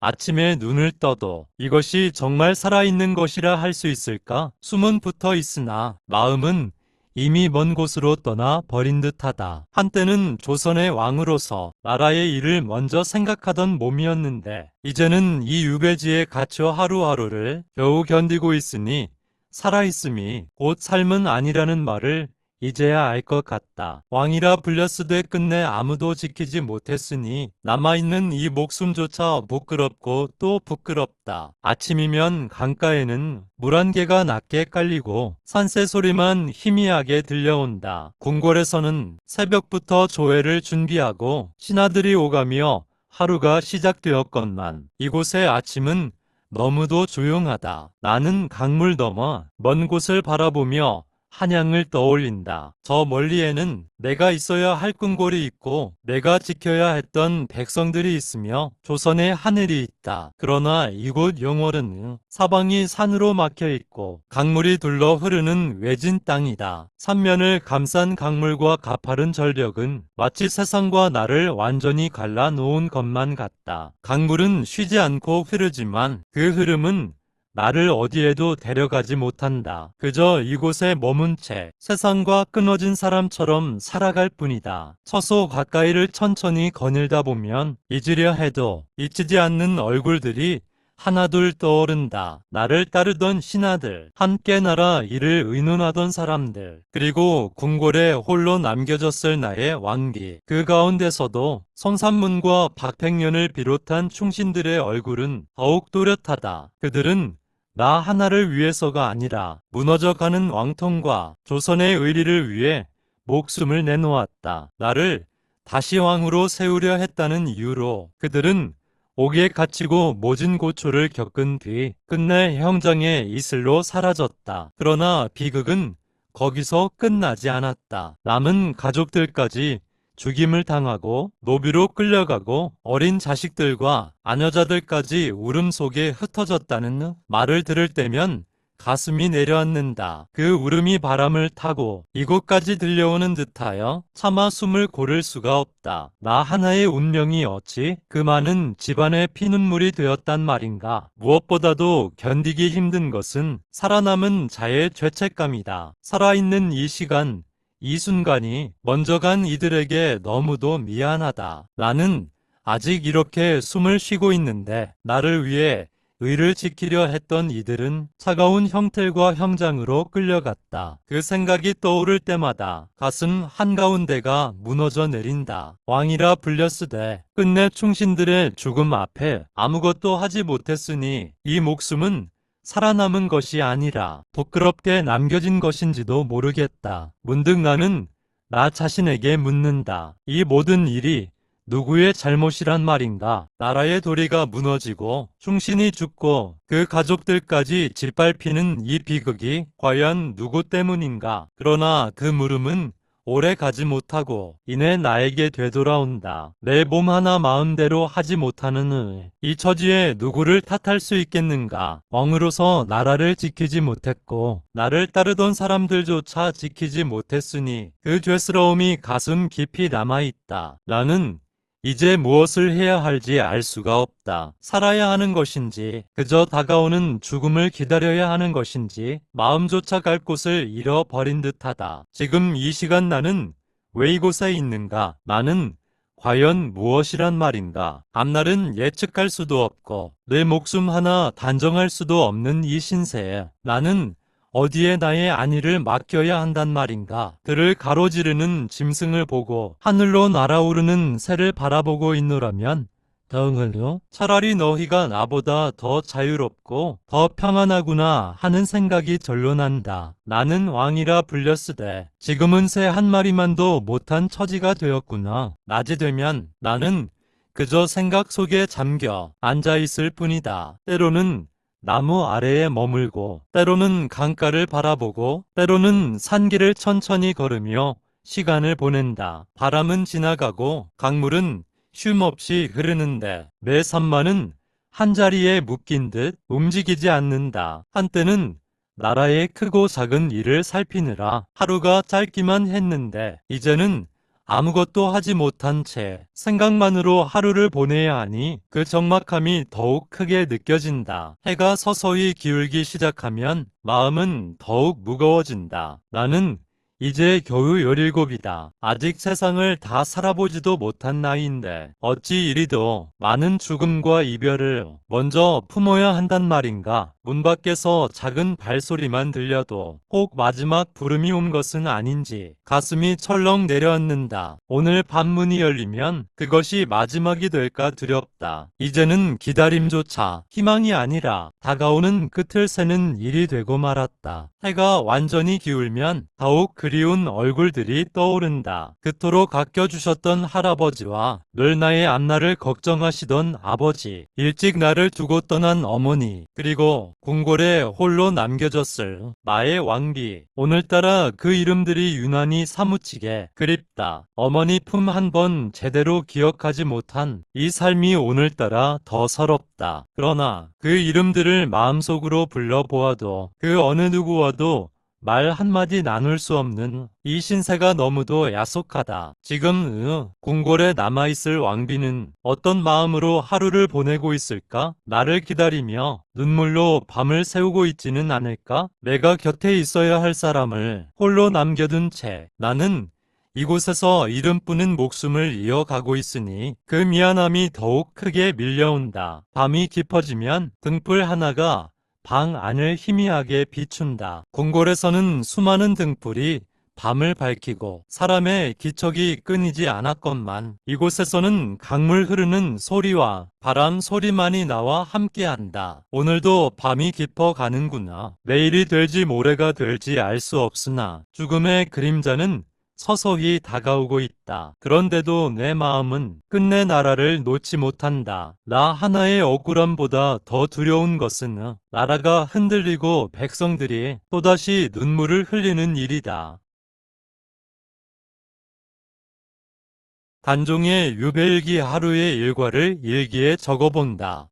아침에 눈을 떠도 이것이 정말 살아있는 것이라 할 수 있을까? 숨은 붙어 있으나 마음은 이미 먼 곳으로 떠나 버린 듯하다. 한때는 조선의 왕으로서 나라의 일을 먼저 생각하던 몸이었는데 이제는 이 유배지에 갇혀 하루하루를 겨우 견디고 있으니 살아있음이 곧 삶은 아니라는 말을 이제야 알 것 같다. 왕이라 불렸으되 끝내 아무도 지키지 못했으니 남아있는 이 목숨조차 부끄럽고 또 부끄럽다. 아침이면 강가에는 물 한 개가 낮게 깔리고 산새 소리만 희미하게 들려온다. 궁궐에서는 새벽부터 조회를 준비하고 신하들이 오가며 하루가 시작되었건만 이곳의 아침은 너무도 조용하다. 나는 강물 너머 먼 곳을 바라보며 한양을 떠올린다. 저 멀리에는 내가 있어야 할 궁궐이 있고 내가 지켜야 했던 백성들이 있으며 조선의 하늘이 있다. 그러나 이곳 영월은 사방이 산으로 막혀 있고 강물이 둘러 흐르는 외진 땅이다. 삼면을 감싼 강물과 가파른 절벽은 마치 세상과 나를 완전히 갈라놓은 것만 같다. 강물은 쉬지 않고 흐르지만 그 흐름은 나를 어디에도 데려가지 못한다. 그저 이곳에 머문 채 세상과 끊어진 사람처럼 살아갈 뿐이다. 처소 가까이를 천천히 거닐다 보면 잊으려 해도 잊히지 않는 얼굴들이 하나둘 떠오른다. 나를 따르던 신하들, 함께 나라 일을 의논하던 사람들, 그리고 궁궐에 홀로 남겨졌을 나의 왕비. 그 가운데서도 성산문과 박팽년을 비롯한 충신들의 얼굴은 더욱 또렷하다. 그들은 나 하나를 위해서가 아니라 무너져가는 왕통과 조선의 의리를 위해 목숨을 내놓았다. 나를 다시 왕으로 세우려 했다는 이유로 그들은 옥에 갇히고 모진 고초를 겪은 뒤 끝내 형장의 이슬로 사라졌다. 그러나 비극은 거기서 끝나지 않았다. 남은 가족들까지 죽임을 당하고 노비로 끌려가고 어린 자식들과 아녀자들까지 울음 속에 흩어졌다는 말을 들을 때면 가슴이 내려앉는다. 그 울음이 바람을 타고 이곳까지 들려오는 듯하여 차마 숨을 고를 수가 없다. 나 하나의 운명이 어찌 그 많은 집안의 피눈물이 되었단 말인가. 무엇보다도 견디기 힘든 것은 살아남은 자의 죄책감이다. 살아있는 이 시간, 이 순간이 먼저 간 이들에게 너무도 미안하다. 나는 아직 이렇게 숨을 쉬고 있는데 나를 위해 의를 지키려 했던 이들은 차가운 형틀과 형장으로 끌려갔다. 그 생각이 떠오를 때마다 가슴 한가운데가 무너져 내린다. 왕이라 불렸으되 끝내 충신들의 죽음 앞에 아무것도 하지 못했으니 이 목숨은 살아남은 것이 아니라 부끄럽게 남겨진 것인지도 모르겠다. 문득 나는 나 자신에게 묻는다. 이 모든 일이 누구의 잘못이란 말인가? 나라의 도리가 무너지고 충신이 죽고 그 가족들까지 짓밟히는 이 비극이 과연 누구 때문인가? 그러나 그 물음은 오래 가지 못하고 이내 나에게 되돌아온다. 내 몸 하나 마음대로 하지 못하는 이 처지에 누구를 탓할 수 있겠는가? 왕으로서 나라를 지키지 못했고 나를 따르던 사람들조차 지키지 못했으니 그 죄스러움이 가슴 깊이 남아있다. 나는 이제 무엇을 해야 할지 알 수가 없다. 살아야 하는 것인지 그저 다가오는 죽음을 기다려야 하는 것인지 마음조차 갈 곳을 잃어버린 듯하다. 지금 이 시간 나는 왜 이곳에 있는가? 나는 과연 무엇이란 말인가? 앞날은 예측할 수도 없고 내 목숨 하나 단정할 수도 없는 이 신세에 나는 어디에 나의 안위를 맡겨야 한단 말인가? 그를 가로지르는 짐승을 보고 하늘로 날아오르는 새를 바라보고 있노라면 정말요? 차라리 너희가 나보다 더 자유롭고 더 평안하구나 하는 생각이 절로 난다. 나는 왕이라 불렸으되 지금은 새 한 마리만도 못한 처지가 되었구나. 낮이 되면 나는 그저 생각 속에 잠겨 앉아있을 뿐이다. 때로는 나무 아래에 머물고 때로는 강가를 바라보고 때로는 산길을 천천히 걸으며 시간을 보낸다. 바람은 지나가고 강물은 쉼없이 흐르는데 내 산만은 한자리에 묶인 듯 움직이지 않는다. 한때는 나라의 크고 작은 일을 살피느라 하루가 짧기만 했는데 이제는 아무것도 하지 못한 채 생각만으로 하루를 보내야 하니 그 적막함이 더욱 크게 느껴진다. 해가 서서히 기울기 시작하면 마음은 더욱 무거워진다. 나는 이제 겨우 17이다. 아직 세상을 다 살아보지도 못한 나이인데 어찌 이리도 많은 죽음과 이별을 먼저 품어야 한단 말인가. 문 밖에서 작은 발소리만 들려도 혹 마지막 부름이 온 것은 아닌지 가슴이 철렁 내려앉는다. 오늘 밤 문이 열리면 그것이 마지막이 될까 두렵다. 이제는 기다림조차 희망이 아니라 다가오는 끝을 새는 일이 되고 말았다. 해가 완전히 기울면 더욱 그리운 얼굴들이 떠오른다. 그토록 아껴주셨던 할아버지와 늘 나의 앞날을 걱정하시던 아버지, 일찍 나를 두고 떠난 어머니, 그리고 궁궐에 홀로 남겨졌을 나의 왕비. 오늘따라 그 이름들이 유난히 사무치게 그립다. 어머니 품 한 번 제대로 기억하지 못한 이 삶이 오늘따라 더 서럽다. 그러나 그 이름들을 마음속으로 불러보아도 그 어느 누구와도 말 한마디 나눌 수 없는 이 신세가 너무도 야속하다. 지금 궁궐에 남아있을 왕비는 어떤 마음으로 하루를 보내고 있을까? 나를 기다리며 눈물로 밤을 새우고 있지는 않을까? 내가 곁에 있어야 할 사람을 홀로 남겨둔 채 나는 이곳에서 이름뿐인 목숨을 이어가고 있으니 그 미안함이 더욱 크게 밀려온다. 밤이 깊어지면 등불 하나가 방 안을 희미하게 비춘다. 궁궐에서는 수많은 등불이 밤을 밝히고 사람의 기척이 끊이지 않았건만 이곳에서는 강물 흐르는 소리와 바람 소리만이 나와 함께한다. 오늘도 밤이 깊어 가는구나. 내일이 될지 모레가 될지 알 수 없으나 죽음의 그림자는 서서히 다가오고 있다. 그런데도 내 마음은 끝내 나라를 놓지 못한다. 나 하나의 억울함보다 더 두려운 것은 나라가 흔들리고 백성들이 또다시 눈물을 흘리는 일이다. 단종의 유배일기 하루의 일과를 일기에 적어본다.